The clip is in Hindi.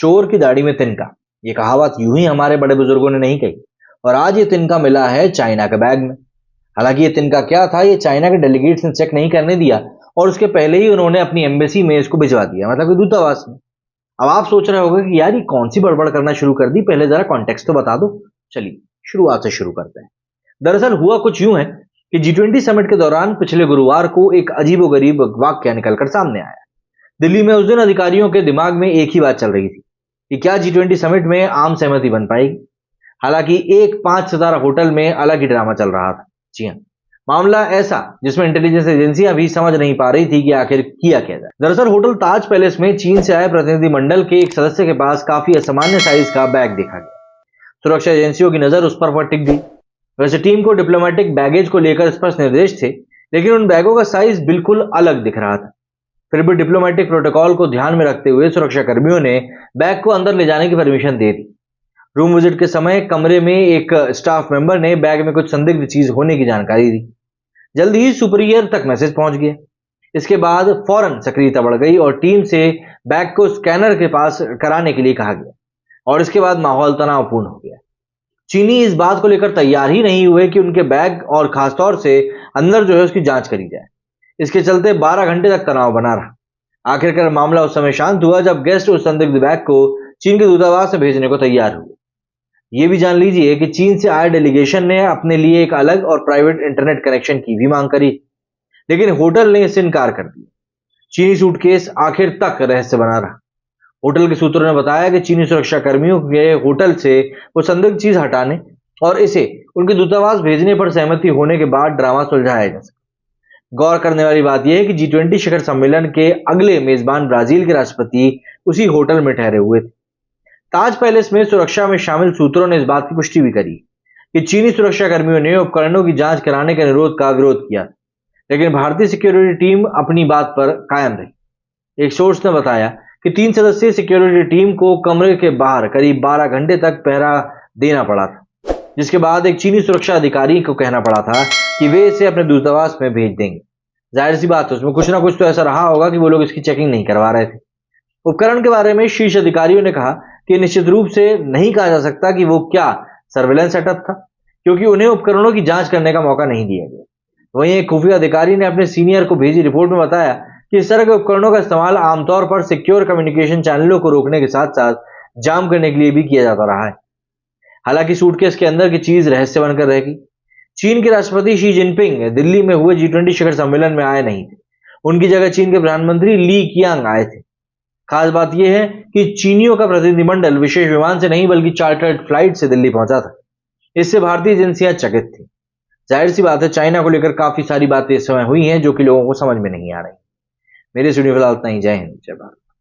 चोर की दाढ़ी में तिनका, ये कहावत यूं ही हमारे बड़े बुजुर्गों ने नहीं कही। और आज ये तिनका मिला है चाइना के बैग में। हालांकि ये तिनका क्या था, ये चाइना के डेलीगेट्स ने चेक नहीं करने दिया और उसके पहले ही उन्होंने अपनी एम्बेसी में इसको भिजवा दिया, मतलब कि दूतावास में। अब आप सोच रहे होंगे कि यार ये कौन सी बड़बड़ करना शुरू कर दी, पहले जरा कॉन्टेक्स्ट तो बता दो। चलिए शुरुआत से शुरू करते हैं। दरअसल हुआ कुछ यूं है कि G20 समिट के दौरान पिछले गुरुवार को एक अजीबोगरीब वाक्य निकलकर सामने आया। दिल्ली में उस दिन अधिकारियों के दिमाग में एक ही बात चल रही थी कि क्या G20 समिट में आम सहमति बन पाएगी। हालांकि एक 5 सितारा होटल में अलग ही ड्रामा चल रहा था। जी हाँ, मामला ऐसा जिसमें इंटेलिजेंस एजेंसियां भी समझ नहीं पा रही थी कि आखिर किया क्या जाए। दरअसल होटल ताज पैलेस में चीन से आए प्रतिनिधिमंडल के एक सदस्य के पास काफी असामान्य साइज का बैग देखा गया। सुरक्षा एजेंसियों की नजर उस पर टिक गई। वैसे टीम को डिप्लोमेटिक बैगेज को लेकर स्पष्ट निर्देश थे, लेकिन उन बैगों का साइज बिल्कुल अलग दिख रहा था। फिर भी डिप्लोमेटिक प्रोटोकॉल को ध्यान में रखते हुए सुरक्षा कर्मियों ने बैग को अंदर ले जाने की परमिशन दे दी। रूम विजिट के समय कमरे में एक स्टाफ मेंबर ने बैग में कुछ संदिग्ध चीज होने की जानकारी दी। जल्द ही सुपीरियर तक मैसेज पहुंच गया। इसके बाद फौरन सक्रियता बढ़ गई और टीम से बैग को स्कैनर के पास कराने के लिए कहा गया और इसके बाद माहौल तनावपूर्ण हो गया। चीनी इस बात को लेकर तैयार ही नहीं हुए कि उनके बैग और खासतौर से अंदर जो है उसकी जांच करी जाए। इसके चलते 12 घंटे तक तनाव बना रहा। आखिरकार मामला उस समय शांत हुआ जब गेस्ट उस संदिग्ध बैग को चीन के दूतावास से भेजने को तैयार हुए। ये भी जान लीजिए कि चीन से आए डेलीगेशन ने अपने लिए एक अलग और प्राइवेट इंटरनेट कनेक्शन की भी मांग करी, लेकिन होटल ने इससे इनकार कर दिया। चीनी सूटकेस आखिर तक रहस्य बना रहा। होटल के सूत्रों ने बताया कि चीनी सुरक्षा कर्मियों के होटल से वो संदिग्ध चीज हटाने और इसे उनके दूतावास भेजने पर सहमति होने के बाद ड्रामा सुलझाया जा सका। गौर करने वाली बात यह है कि G20 शिखर सम्मेलन के अगले मेजबान ब्राजील के राष्ट्रपति उसी होटल में ठहरे हुए थे। ताज पैलेस में सुरक्षा में शामिल सूत्रों ने इस बात की पुष्टि भी करी कि चीनी सुरक्षा कर्मियों ने उपकरणों की जांच कराने के अनुरोध का विरोध किया, लेकिन भारतीय सिक्योरिटी टीम अपनी बात पर कायम रही। एक सोर्स ने बताया कि 3 सदस्यीय सिक्योरिटी टीम को कमरे के बाहर करीब 12 घंटे तक पहरा देना पड़ा था, जिसके बाद एक चीनी सुरक्षा अधिकारी को कहना पड़ा था कि वे इसे अपने दूतावास में भेज देंगे। जाहिर सी बात है उसमें कुछ ना कुछ तो ऐसा रहा होगा कि वो लोग इसकी चेकिंग नहीं करवा रहे थे। उपकरण के बारे में शीर्ष अधिकारियों ने कहा कि निश्चित रूप से नहीं कहा जा सकता कि वो क्या सर्वेलेंस सेटअप था, क्योंकि उन्हें उपकरणों की जांच करने का मौका नहीं दिया गया। वहीं एक खुफिया अधिकारी ने अपने सीनियर को भेजी रिपोर्ट में बताया कि इस तरह के उपकरणों का इस्तेमाल आमतौर पर सिक्योर कम्युनिकेशन चैनलों को रोकने के साथ साथ जाम करने के लिए भी किया जाता रहा है। हालांकि सूटकेस के अंदर की चीज रहस्य बनकर रहेगी। चीन के राष्ट्रपति शी जिनपिंग दिल्ली में हुए G20 शिखर सम्मेलन में आए नहीं थे। उनकी जगह चीन के प्रधानमंत्री ली कियांग आए थे। खास बात यह है कि चीनियों का प्रतिनिधिमंडल विशेष विमान से नहीं बल्कि चार्टर्ड फ्लाइट से दिल्ली पहुंचा था। इससे भारतीय एजेंसियां चकित थी। जाहिर सी बात है चाइना को लेकर काफी सारी बातें इस समय हुई हैं जो कि लोगों को समझ में नहीं आ रही। मेरे स्टूडियो फिलहाल इतना ही। जय हिंद, जय भारत।